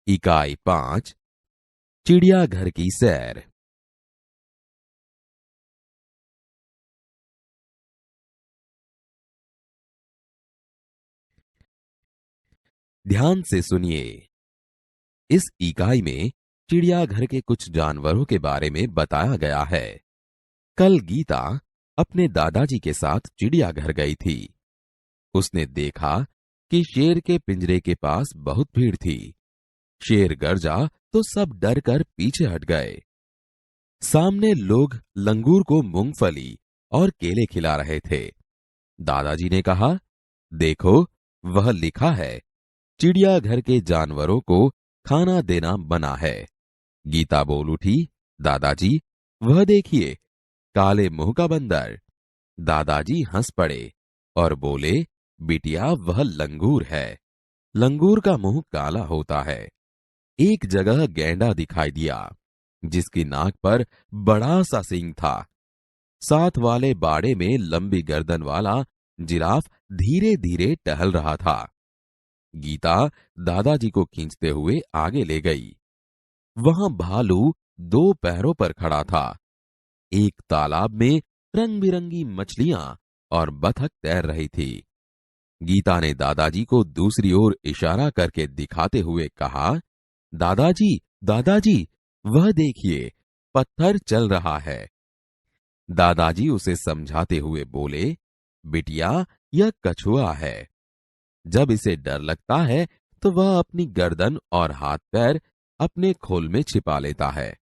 इकाई 5 चिड़ियाघर की सैर। ध्यान से सुनिए। इस इकाई में चिड़ियाघर के कुछ जानवरों के बारे में बताया गया है। कल गीता अपने दादाजी के साथ चिड़ियाघर गई थी। उसने देखा कि शेर के पिंजरे के पास बहुत भीड़ थी। शेर गरजा तो सब डर कर पीछे हट गए। सामने लोग लंगूर को मूंगफली और केले खिला रहे थे। दादाजी ने कहा, देखो, वह लिखा है, चिड़ियाघर के जानवरों को खाना देना मना है। गीता बोल उठी, दादाजी, वह देखिए, काले मुंह का बंदर। दादाजी हंस पड़े और बोले, बिटिया, वह लंगूर है। लंगूर का मुंह काला होता है। एक जगह गैंडा दिखाई दिया, जिसकी नाक पर बड़ा सा सींग था। साथ वाले बाड़े में लंबी गर्दन वाला जिराफ धीरे धीरे टहल रहा था। गीता दादाजी को खींचते हुए आगे ले गई। वहां भालू दो पैरों पर खड़ा था। एक तालाब में रंग बिरंगी मछलियां और बतख तैर रही थी। गीता ने दादाजी को दूसरी ओर इशारा करके दिखाते हुए कहा, दादाजी, दादाजी, वह देखिए, पत्थर चल रहा है। दादाजी उसे समझाते हुए बोले, बिटिया, यह कछुआ है। जब इसे डर लगता है तो वह अपनी गर्दन और हाथ पैर अपने खोल में छिपा लेता है।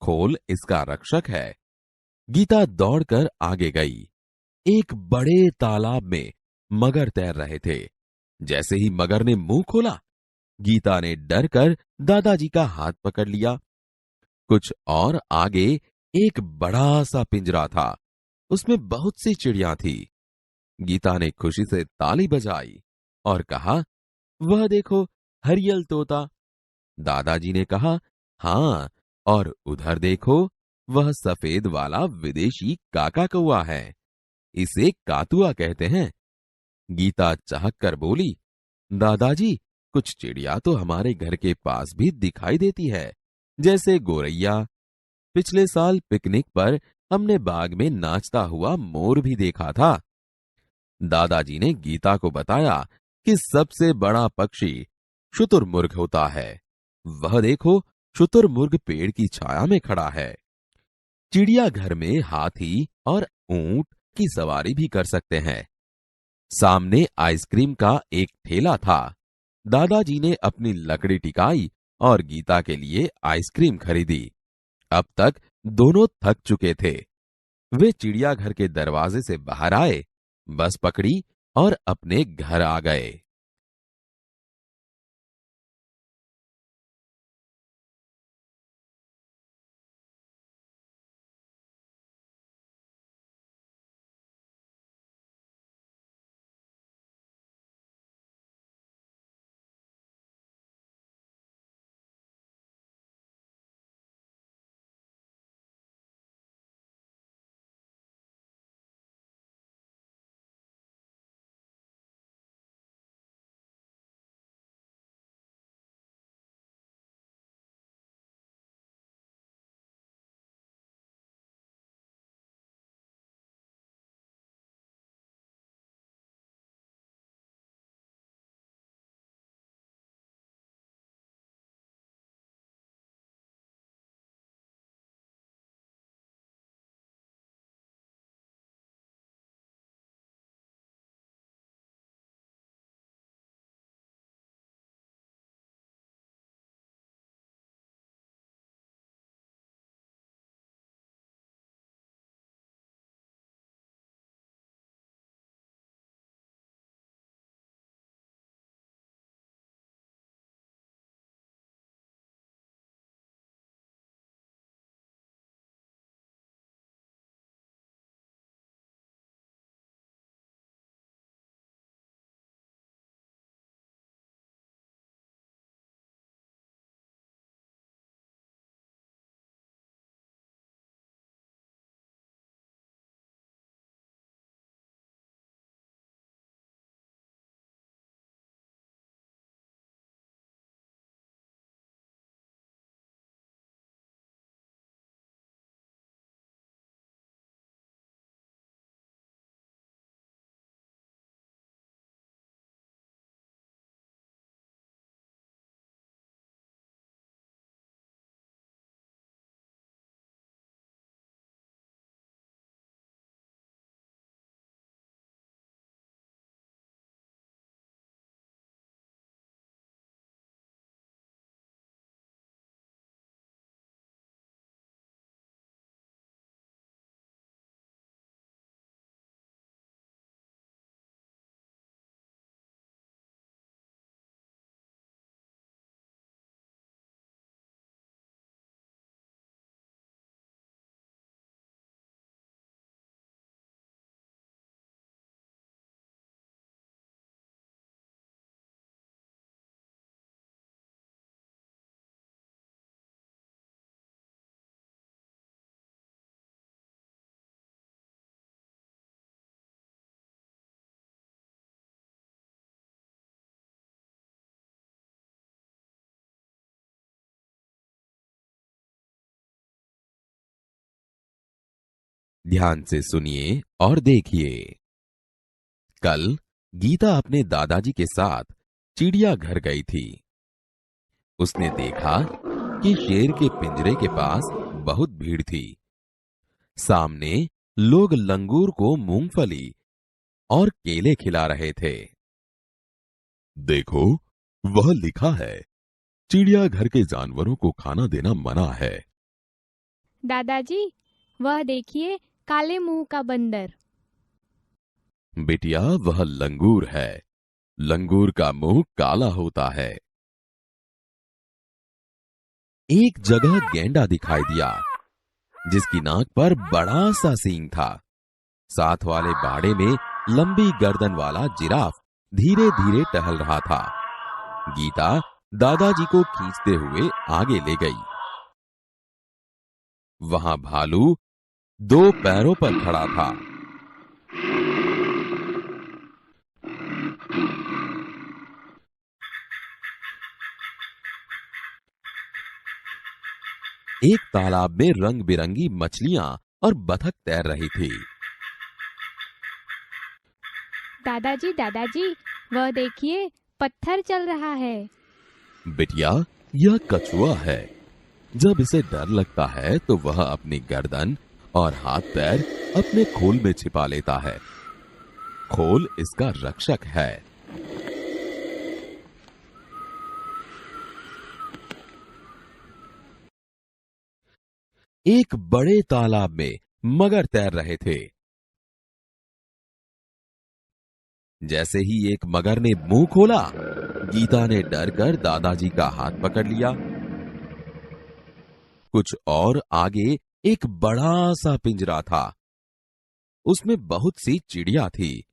खोल इसका रक्षक है। गीता दौड़कर आगे गई। एक बड़े तालाब में मगर तैर रहे थे। जैसे ही मगर ने मुंह खोला, गीता ने डर कर दादाजी का हाथ पकड़ लिया। कुछ और आगे एक बड़ा सा पिंजरा था। उसमें बहुत सी चिड़ियां थी। गीता ने खुशी से ताली बजाई और कहा, वह देखो, हरियल तोता। दादाजी ने कहा, हाँ, और उधर देखो, वह सफेद वाला विदेशी काका कौआ है। इसे कातुआ कहते हैं। गीता चहक कर बोली, दादाजी, कुछ चिड़िया तो हमारे घर के पास भी दिखाई देती है, जैसे गोरैया। पिछले साल पिकनिक पर हमने बाग में नाचता हुआ मोर भी देखा था। दादाजी ने गीता को बताया कि सबसे बड़ा पक्षी शुतुरमुर्ग होता है। वह देखो, शुतुरमुर्ग पेड़ की छाया में खड़ा है। चिड़ियाघर में हाथी और ऊंट की सवारी भी कर सकते हैं। सामने आइसक्रीम का एक ठेला था। दादाजी ने अपनी लकड़ी टिकाई और गीता के लिए आइसक्रीम खरीदी। अब तक दोनों थक चुके थे। वे चिड़ियाघर के दरवाजे से बाहर आए, बस पकड़ी और अपने घर आ गए। ध्यान से सुनिए और देखिए। कल गीता अपने दादाजी के साथ चिड़ियाघर गई थी। उसने देखा कि शेर के पिंजरे के पास बहुत भीड़ थी। सामने लोग लंगूर को मूंगफली और केले खिला रहे थे। देखो, वह लिखा है, चिड़ियाघर के जानवरों को खाना देना मना है। दादाजी, वह देखिए, काले मुंह का बंदर। बिटिया, वह लंगूर है। लंगूर का मुंह काला होता है। एक जगह गैंडा दिखाई दिया, जिसकी नाक पर बड़ा सा सींग था। साथ वाले बाड़े में लंबी गर्दन वाला जिराफ धीरे धीरे टहल रहा था। गीता दादाजी को खींचते हुए आगे ले गई। वहां भालू 2 पैरों पर खड़ा था। एक तालाब में रंग बिरंगी मछलियां और बतख तैर रही थी। दादाजी दादाजी, वह देखिए, पत्थर चल रहा है। बिटिया, यह कछुआ है। जब इसे डर लगता है तो वह अपनी गर्दन और हाथ पैर अपने खोल में छिपा लेता है। खोल इसका रक्षक है। एक बड़े तालाब में मगर तैर रहे थे। जैसे ही एक मगर ने मुंह खोला, गीता ने डर कर दादाजी का हाथ पकड़ लिया। कुछ और आगे एक बड़ा सा पिंजरा था। उसमें बहुत सी चिड़िया थी।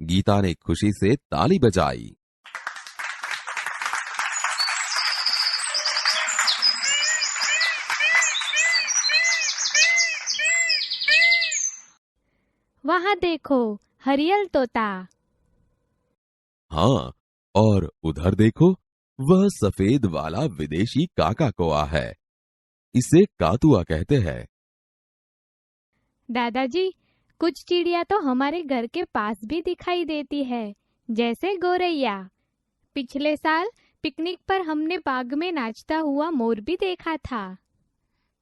गीता ने खुशी से ताली बजाई। वहां देखो, हरियल तोता। हाँ, और उधर देखो, वह सफेद वाला विदेशी काका कौआ है। इसे कातुआ कहते हैं। दादाजी, कुछ चिड़िया तो हमारे घर के पास भी दिखाई देती है, जैसे गोरैया। पिछले साल पिकनिक पर हमने बाग में नाचता हुआ मोर भी देखा था।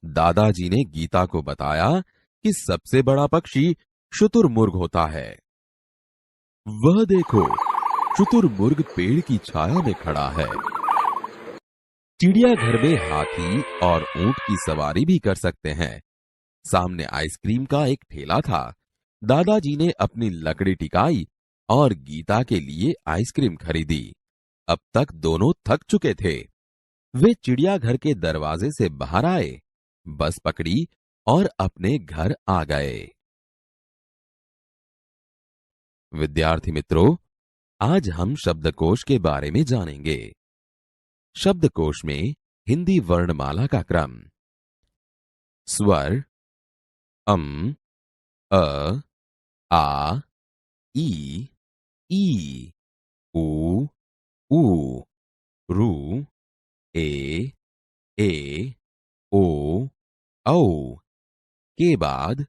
दादाजी ने गीता को बताया कि सबसे बड़ा पक्षी शुतुरमुर्ग होता है। वह देखो, शुतुरमुर्ग पेड़ की छाया में खड़ा है। चिड़ियाघर में हाथी और ऊंट की सवारी भी कर सकते हैं। सामने आइसक्रीम का एक ठेला था। दादाजी ने अपनी लकड़ी टिकाई और गीता के लिए आइसक्रीम खरीदी। अब तक दोनों थक चुके थे। वे चिड़ियाघर के दरवाजे से बाहर आए, बस पकड़ी और अपने घर आ गए। विद्यार्थी मित्रों, आज हम शब्दकोश के बारे में जानेंगे। शब्दकोश में हिंदी वर्णमाला का क्रम। स्वर अम, अ, आ, ई, उ, रू, ए, ओ, औ के बाद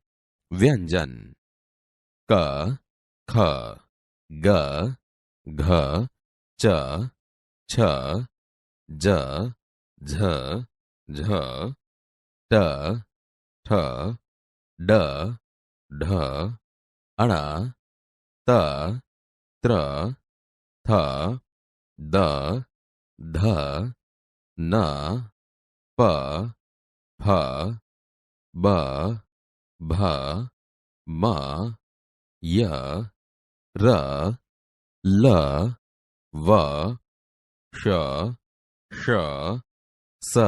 व्यंजन क, ख, ग, घ, च, छ, ज, झ, झ, ट, ठ, ड, ढ, अण, त, त्र, थ, द, ध, न, प, फ, ब, भ, म, य, र, ल, व, श, श, स,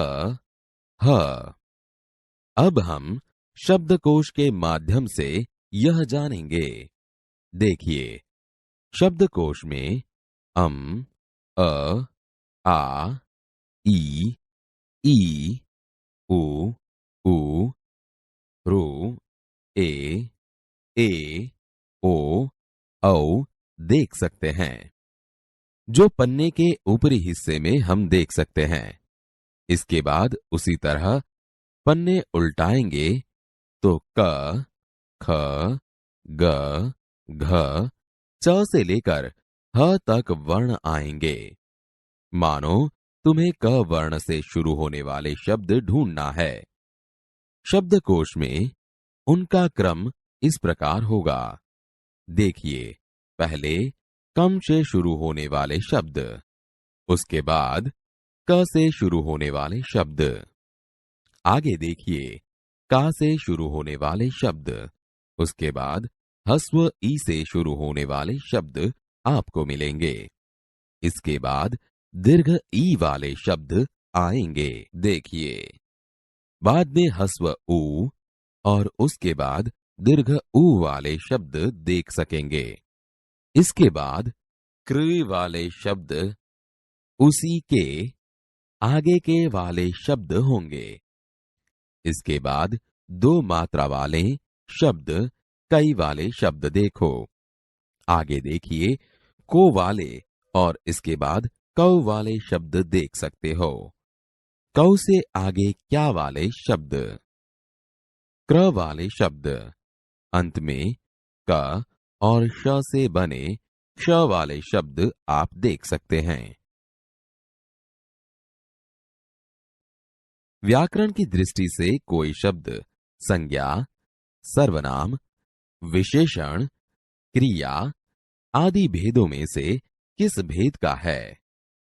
ह। अब हम शब्दकोश के माध्यम से यह जानेंगे। देखिए, शब्दकोश में अम, अ, आ, ई, उ, रू, ए, ओ, औ देख सकते हैं, जो पन्ने के ऊपरी हिस्से में हम देख सकते हैं। इसके बाद उसी तरह पन्ने उल्टाएंगे तो क, ख, ग, घ, च से लेकर ह तक वर्ण आएंगे। मानो तुम्हें क वर्ण से शुरू होने वाले शब्द ढूंढना है। शब्दकोश में उनका क्रम इस प्रकार होगा। देखिए, पहले कम से शुरू होने वाले शब्द, उसके बाद क से शुरू होने वाले शब्द, आगे देखिए का से शुरू होने वाले शब्द, उसके बाद ह्रस्व ई से शुरू होने वाले शब्द आपको मिलेंगे। इसके बाद दीर्घ ई वाले शब्द आएंगे। देखिए, बाद में ह्रस्व ऊ और उसके बाद दीर्घ ऊ वाले शब्द देख सकेंगे। इसके बाद कृ वाले शब्द उसी के आगे के वाले शब्द होंगे। इसके बाद दो मात्रा वाले शब्द, कई वाले शब्द देखो। आगे देखिए, को वाले और इसके बाद कौ वाले शब्द देख सकते हो। कौ से आगे क्या वाले शब्द, क्र वाले शब्द, अंत में क और श से बने श वाले शब्द आप देख सकते हैं। व्याकरण की दृष्टि से कोई शब्द संज्ञा, सर्वनाम, विशेषण, क्रिया आदि भेदों में से किस भेद का है,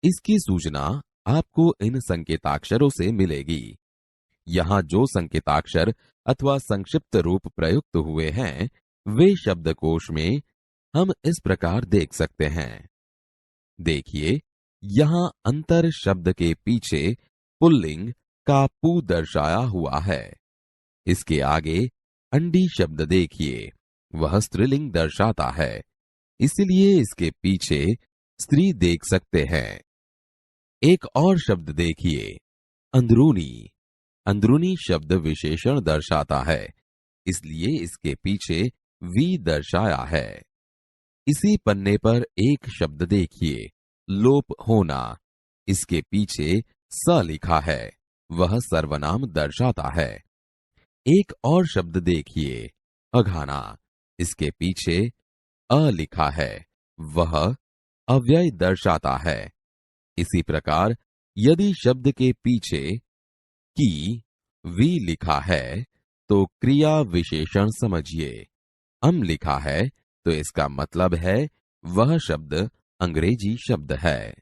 इसकी सूचना आपको इन संकेताक्षरों से मिलेगी। यहाँ जो संकेताक्षर अथवा संक्षिप्त रूप प्रयुक्त हुए हैं, वे शब्दकोश में हम इस प्रकार देख सकते हैं। देखिए, यहाँ अंतर शब्द के पीछे पुल्लिंग का पू दर्शाया हुआ है। इसके आगे अंडी शब्द देखिए, वह स्त्रीलिंग दर्शाता है, इसलिए इसके पीछे स्त्री देख सकते हैं। एक और शब्द देखिए, अंदरूनी। अंदरूनी शब्द विशेषण दर्शाता है, इसलिए इसके पीछे वी दर्शाया है। इसी पन्ने पर एक शब्द देखिए, लोप होना। इसके पीछे स लिखा है, वह सर्वनाम दर्शाता है। एक और शब्द देखिए, अघाना। इसके पीछे अ लिखा है, वह अव्यय दर्शाता है। इसी प्रकार यदि शब्द के पीछे की, वी लिखा है तो क्रिया विशेषण समझिए। अम लिखा है तो इसका मतलब है वह शब्द अंग्रेजी शब्द है।